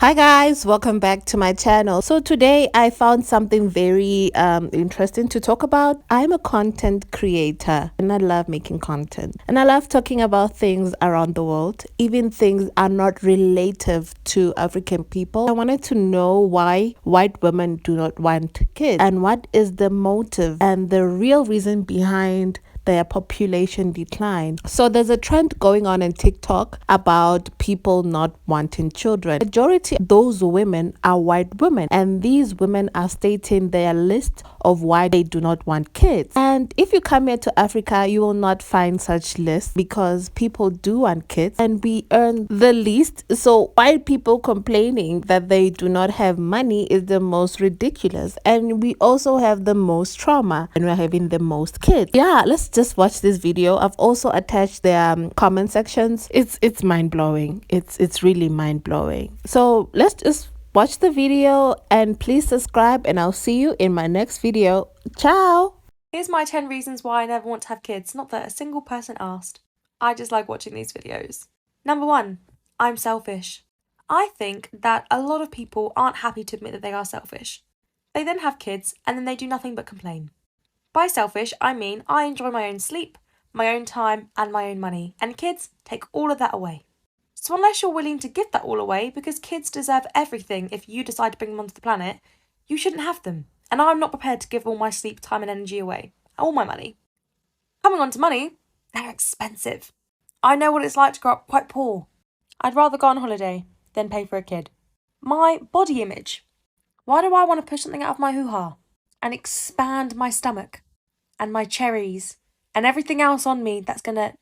Hi guys, welcome back to my channel. So today I found something very interesting to talk about. I'm a content creator and I love making content. And I love talking about things around the world, even things are not relative to African people. I wanted to know why white women do not want kids and what is the motive and the real reason behind their population decline. So there's a trend going on in TikTok about people not wanting children. Majority of those women are white women, and these women are stating their list of why they do not want kids. And if you come here to Africa, you will not find such lists because people do want kids and we earn the least. So white people complaining that they do not have money is the most ridiculous. And we also have the most trauma and we're having the most kids. Yeah, let's just watch this video. I've also attached the comment sections. It's mind-blowing. It's really mind-blowing. So let's just watch the video and please subscribe and I'll see you in my next video. Ciao. Here's my 10 reasons why I never want to have kids. Not that a single person asked. I just like watching these videos. Number 1, I'm selfish. I think that a lot of people aren't happy to admit that they are selfish. They then have kids and then they do nothing but complain. By selfish, I mean I enjoy my own sleep, my own time, and my own money, and kids take all of that away. So unless you're willing to give that all away, because kids deserve everything if you decide to bring them onto the planet, you shouldn't have them. And I'm not prepared to give all my sleep, time, and energy away. All my money. Coming on to money, they're expensive. I know what it's like to grow up quite poor. I'd rather go on holiday than pay for a kid. My body image. Why do I want to push something out of my hoo-ha and expand my stomach and my cherries and everything else on me that's gonna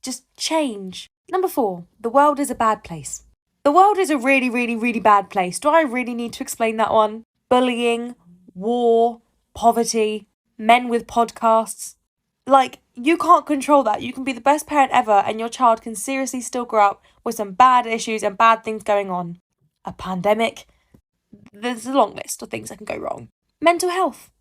just change? Number 4, the world is a bad place. The world is a really, really, really bad place. Do I really need to explain that one? Bullying, war, poverty, men with podcasts. Like, you can't control that. You can be the best parent ever and your child can seriously still grow up with some bad issues and bad things going on. A pandemic. There's a long list of things that can go wrong. Mental health.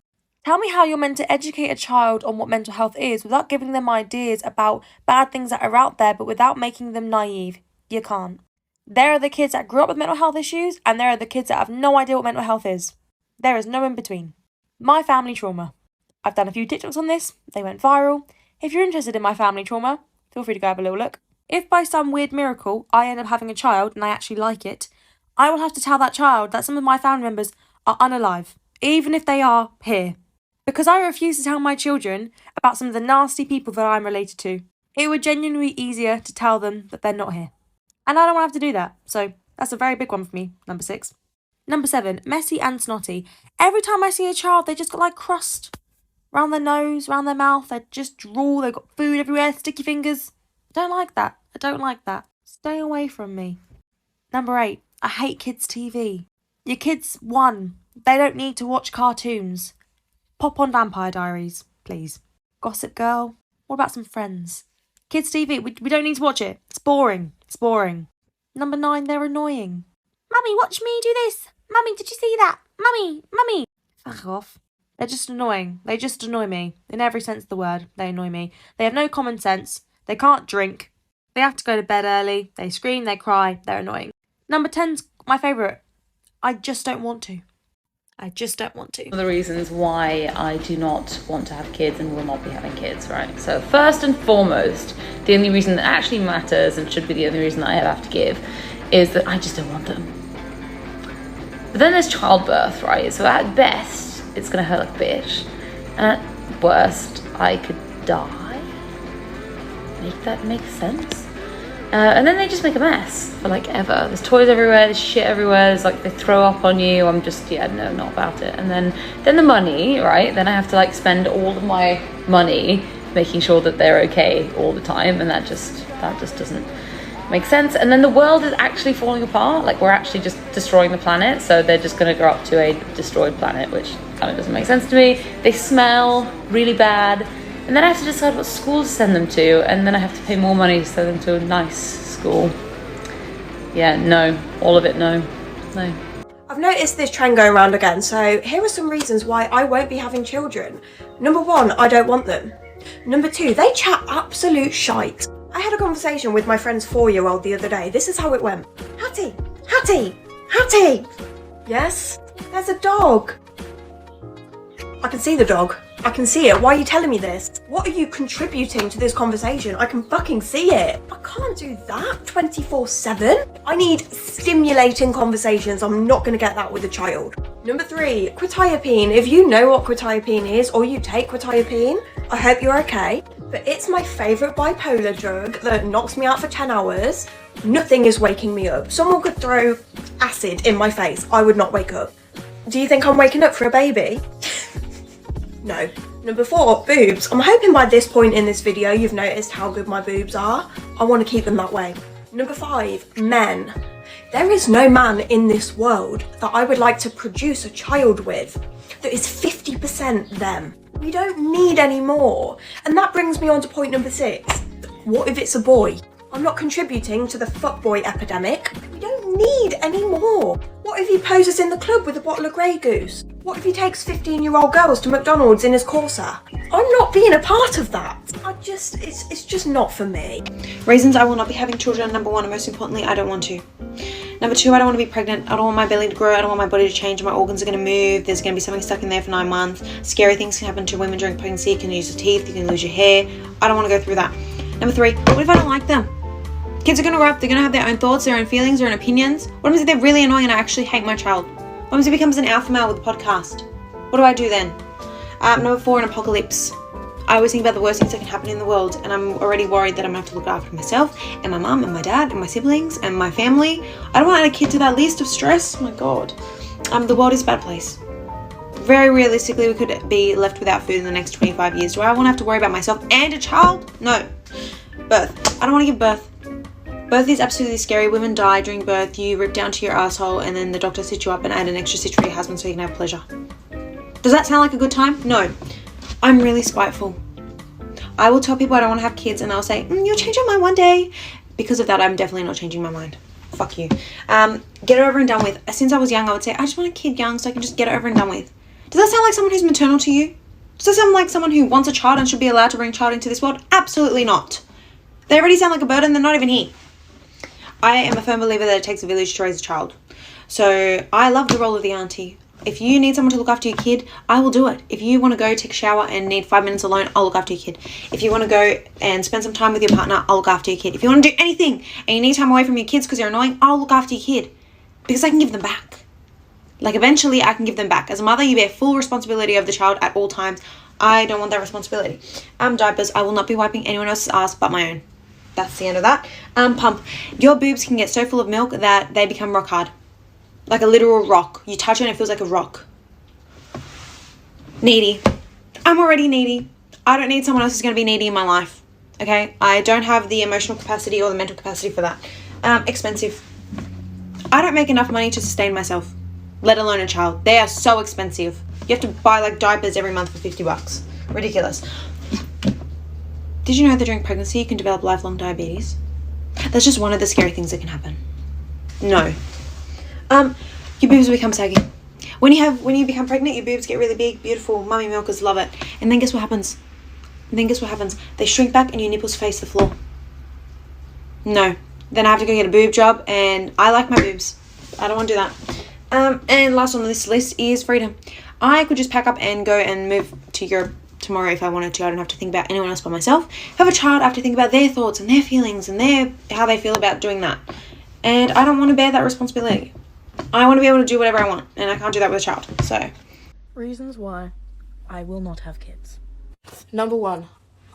Tell me how you're meant to educate a child on what mental health is without giving them ideas about bad things that are out there, but without making them naive. You can't. There are the kids that grew up with mental health issues, and there are the kids that have no idea what mental health is. There is no in between. My family trauma. I've done a few TikToks on this. They went viral. If you're interested in my family trauma, feel free to go have a little look. If by some weird miracle I end up having a child and I actually like it, I will have to tell that child that some of my family members are unalive, even if they are here. Because I refuse to tell my children about some of the nasty people that I'm related to. It would genuinely be easier to tell them that they're not here. And I don't want to have to do that. So that's a very big one for me, number 6. Number 7, messy and snotty. Every time I see a child, they just got like crust around their nose, around their mouth. They just drool, they've got food everywhere, sticky fingers. I don't like that. I don't like that. Stay away from me. Number 8, I hate kids' TV. Your kids, 1, they don't need to watch cartoons. Pop on Vampire Diaries, please. Gossip Girl. What about some Friends? Kids' TV, we don't need to watch it. It's boring. It's boring. Number 9, they're annoying. Mummy, watch me do this. Mummy, did you see that? Mummy, Mummy. Fuck off. They're just annoying. They just annoy me. In every sense of the word, they annoy me. They have no common sense. They can't drink. They have to go to bed early. They scream, they cry. They're annoying. Number 10's my favourite. I just don't want to. I just don't want to. One of the reasons why I do not want to have kids and will not be having kids, right? So first and foremost, the only reason that actually matters and should be the only reason that I have to give is that I just don't want them. But then there's childbirth, right? So at best, it's gonna hurt like a bitch. And at worst, I could die. Make that make sense? And then they just make a mess for like ever. There's toys everywhere, there's shit everywhere, there's like they throw up on you. I'm just, yeah, no, not about it. And then the money, right? Then I have to like spend all of my money making sure that they're okay all the time, and that just doesn't make sense. And then the world is actually falling apart. Like we're actually just destroying the planet, so they're just gonna grow up to a destroyed planet, which kind of doesn't make sense to me. They smell really bad. And then I have to decide what school to send them to, and then I have to pay more money to send them to a nice school. Yeah, no. All of it, no. No. I've noticed this trend going around again, so here are some reasons why I won't be having children. Number 1, I don't want them. Number 2, they chat absolute shite. I had a conversation with my friend's 4-year-old the other day. This is how it went. Hattie, Hattie! Yes? There's a dog. I can see the dog. I can see it. Why are you telling me this? What are you contributing to this conversation? I can fucking see it. I can't do that 24/7. I need stimulating conversations. I'm not going to get that with a child. Number 3, quetiapine. If you know what quetiapine is or you take quetiapine, I hope you're okay. But it's my favourite bipolar drug that knocks me out for 10 hours. Nothing is waking me up. Someone could throw acid in my face. I would not wake up. Do you think I'm waking up for a baby? No. Number 4, boobs. I'm hoping by this point in this video you've noticed how good my boobs are. I want to keep them that way. Number 5, men. There is no man in this world that I would like to produce a child with that is 50% them. We don't need any more. And that brings me on to point number 6. What if it's a boy? I'm not contributing to the fuckboy epidemic. We don't need any more. What if he poses in the club with a bottle of Grey Goose? What if he takes 15-year-old girls to McDonald's in his Corsa? I'm not being a part of that. It's just not for me. Reasons I will not be having children. Number 1, and most importantly, I don't want to. Number 2, I don't want to be pregnant. I don't want my belly to grow. I don't want my body to change. My organs are going to move. There's going to be something stuck in there for 9 months. Scary things can happen to women during pregnancy. You can lose your teeth. You can lose your hair. I don't want to go through that. Number 3, what if I don't like them? Kids are going to grow up. They're going to have their own thoughts, their own feelings, their own opinions. What happens if they're really annoying and I actually hate my child? What happens if he becomes an alpha male with a podcast? What do I do then? Number 4, an apocalypse. I always think about the worst things that can happen in the world, and I'm already worried that I'm going to have to look after myself and my mum and my dad and my siblings and my family. I don't want to add a kid to that list of stress. Oh my God. The world is a bad place. Very realistically, we could be left without food in the next 25 years. Do I want to have to worry about myself and a child? No. Birth. I don't want to give birth. Birth is absolutely scary. Women die during birth. You rip down to your asshole and then the doctor sits you up and add an extra stitch for your husband so you can have pleasure. Does that sound like a good time? No. I'm really spiteful. I will tell people I don't want to have kids and they'll say, you'll change your mind one day. Because of that, I'm definitely not changing my mind. Fuck you. Get it over and done with. Since I was young, I would say, I just want a kid young so I can just get it over and done with. Does that sound like someone who's maternal to you? Does that sound like someone who wants a child and should be allowed to bring a child into this world? Absolutely not. They already sound like a burden. They're not even here. I am a firm believer that it takes a village to raise a child. So I love the role of the auntie. If you need someone to look after your kid, I will do it. If you want to go take a shower and need 5 minutes alone, I'll look after your kid. If you want to go and spend some time with your partner, I'll look after your kid. If you want to do anything and you need time away from your kids because you're annoying, I'll look after your kid. Because I can give them back. Like eventually I can give them back. As a mother, you bear full responsibility of the child at all times. I don't want that responsibility. Diapers, I will not be wiping anyone else's ass but my own. That's the end of that. Pump. Your boobs can get so full of milk that they become rock hard. Like a literal rock. You touch it and it feels like a rock. Needy. I'm already needy. I don't need someone else who's going to be needy in my life. Okay? I don't have the emotional capacity or the mental capacity for that. Expensive. I don't make enough money to sustain myself. Let alone a child. They are so expensive. You have to buy like diapers every month for $50. Ridiculous. Did you know that during pregnancy you can develop lifelong diabetes? That's just one of the scary things that can happen. No. Your boobs will become saggy. When you become pregnant, your boobs get really big, beautiful. Mummy milkers love it. And then guess what happens? They shrink back and your nipples face the floor. No. Then I have to go get a boob job, and I like my boobs. I don't want to do that. And last on this list is freedom. I could just pack up and go and move to Europe tomorrow if I wanted to. I don't have to think about anyone else but myself. If I have a child, I have to think about their thoughts and their feelings and how they feel about doing that. And I don't want to bear that responsibility. I want to be able to do whatever I want, and I can't do that with a child. So, reasons why I will not have kids. Number 1,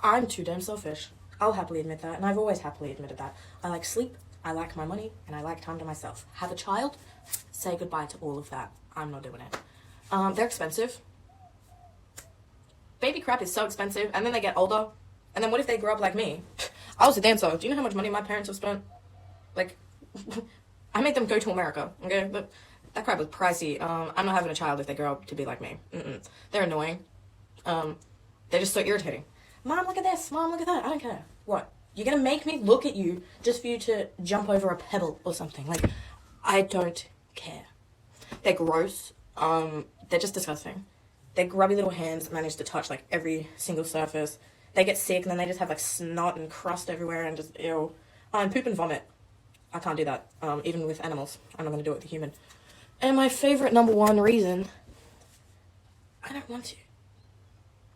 I'm too damn selfish. I'll happily admit that, and I've always happily admitted that. I like sleep, I like my money, and I like time to myself. Have a child, say goodbye to all of that. I'm not doing it. They're expensive. Baby crap is so expensive, and then they get older. And then what if they grow up like me? I was a dancer. Do you know how much money my parents have spent? Like, I made them go to America, okay? But that crap was pricey. I'm not having a child if they grow up to be like me. They're annoying. They're just so irritating. Mom, look at this. Mom, look at that. I don't care. What? You're gonna make me look at you just for you to jump over a pebble or something. Like, I don't care. They're gross. They're just disgusting. Their grubby little hands manage to touch, like, every single surface. They get sick, and then they just have, like, snot and crust everywhere and just, ew. And poop and vomit. I can't do that, even with animals. I'm not going to do it with a human. And my favorite number one reason, I don't want to.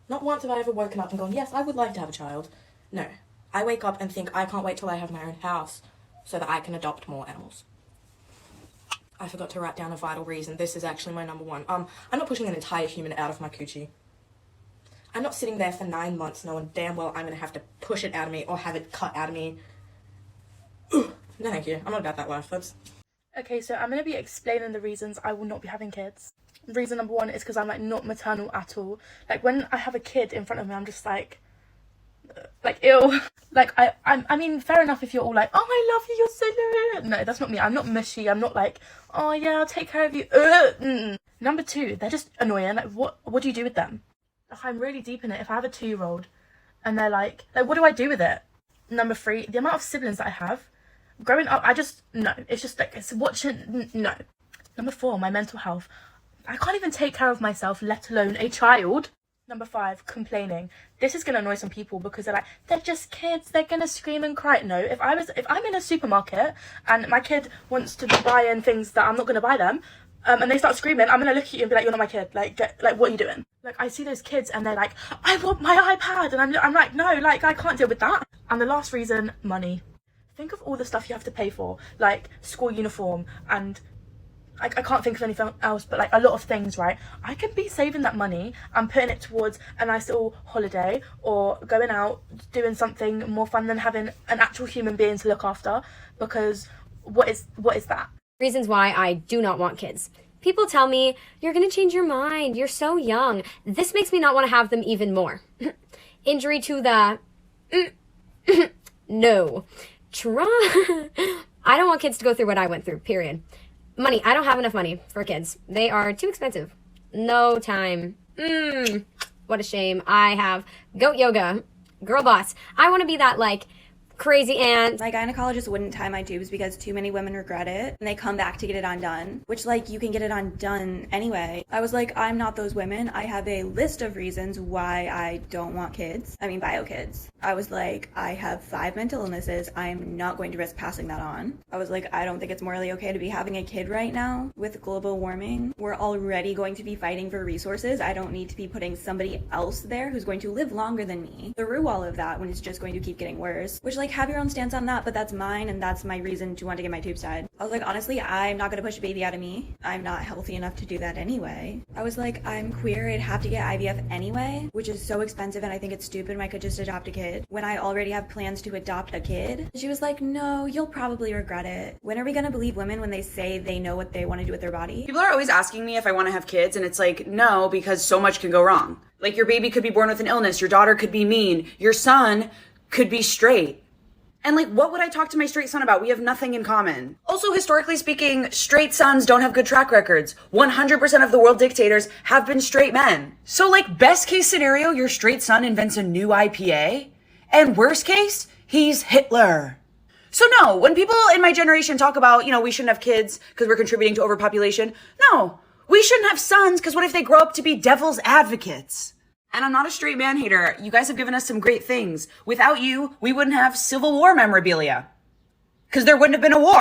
Not once have I ever woken up and gone, yes, I would like to have a child. No. I wake up and think I can't wait till I have my own house so that I can adopt more animals. I forgot to write down a vital reason. This is actually my number one. I'm not pushing an entire human out of my coochie. I'm not sitting there for 9 months knowing damn well I'm going to have to push it out of me or have it cut out of me. Ugh. No, thank you. I'm not about that life. That's... Okay, so I'm going to be explaining the reasons I will not be having kids. Reason number one is because I'm like not maternal at all. Like when I have a kid in front of me, I'm just like ew. Like I mean, fair enough if you're all like, oh, I love you, you're so no, that's not me. I'm not mushy. I'm not like, oh yeah, I'll take care of you. Number two, they're just annoying. Like what do you do with them? Like, I'm really deep in it. If I have a 2-year-old and they're like what do I do with it? Number three, the amount of siblings that I have. Growing up, no. It's just like, it's watching, no. Number four, my mental health. I can't even take care of myself, let alone a child. Number five, complaining. This is going to annoy some people because they're like, they're just kids, they're going to scream and cry. No, if I'm in a supermarket and my kid wants to be buying things that I'm not going to buy them, and they start screaming, I'm going to look at you and be like, you're not my kid. Like, what are you doing? Like, I see those kids and they're like, I want my iPad. And I'm like, no, like, I can't deal with that. And the last reason, money. Think of all the stuff you have to pay for, like school uniform, and I can't think of anything else, but like a lot of things, right? I can be saving that money and putting it towards a nice little holiday or going out, doing something more fun than having an actual human being to look after, because what is that? Reasons why I do not want kids. People tell me, you're going to change your mind, you're so young. This makes me not want to have them even more. Injury to the... no. I don't want kids to go through what I went through, period. Money. I don't have enough money for kids. They are too expensive. No time. What a shame. I have goat yoga. Girl boss. I want to be that, like, crazy aunt. My gynecologist wouldn't tie my tubes because too many women regret it and they come back to get it undone, which, like, you can get it undone anyway. I was like, I'm not those women. I have a list of reasons why I don't want kids. I mean, bio kids. I was like, I have 5 mental illnesses. I'm not going to risk passing that on. I was like, I don't think it's morally okay to be having a kid right now with global warming. We're already going to be fighting for resources. I don't need to be putting somebody else there who's going to live longer than me through all of that when it's just going to keep getting worse. Which, like, have your own stance on that, but that's mine and that's my reason to want to get my tubes tied. I was like, honestly, I'm not gonna push a baby out of me. I'm not healthy enough to do that anyway. I was like, I'm queer, I'd have to get IVF anyway, which is so expensive and I think it's stupid when I could just adopt a kid when I already have plans to adopt a kid. She was like, no, you'll probably regret it. When are we gonna believe women when they say they know what they want to do with their body? People are always asking me if I want to have kids, and it's like, no, because so much can go wrong. Like, your baby could be born with an illness, your daughter could be mean, your son could be straight. And, like, what would I talk to my straight son about? We have nothing in common. Also, historically speaking, straight sons don't have good track records. 100% of the world dictators have been straight men. So, like, best case scenario, your straight son invents a new IPA. And worst case, he's Hitler. So no, when people in my generation talk about, we shouldn't have kids because we're contributing to overpopulation. No, we shouldn't have sons because what if they grow up to be devil's advocates? And I'm not a straight man hater. You guys have given us some great things. Without you, we wouldn't have Civil War memorabilia. Because there wouldn't have been a war.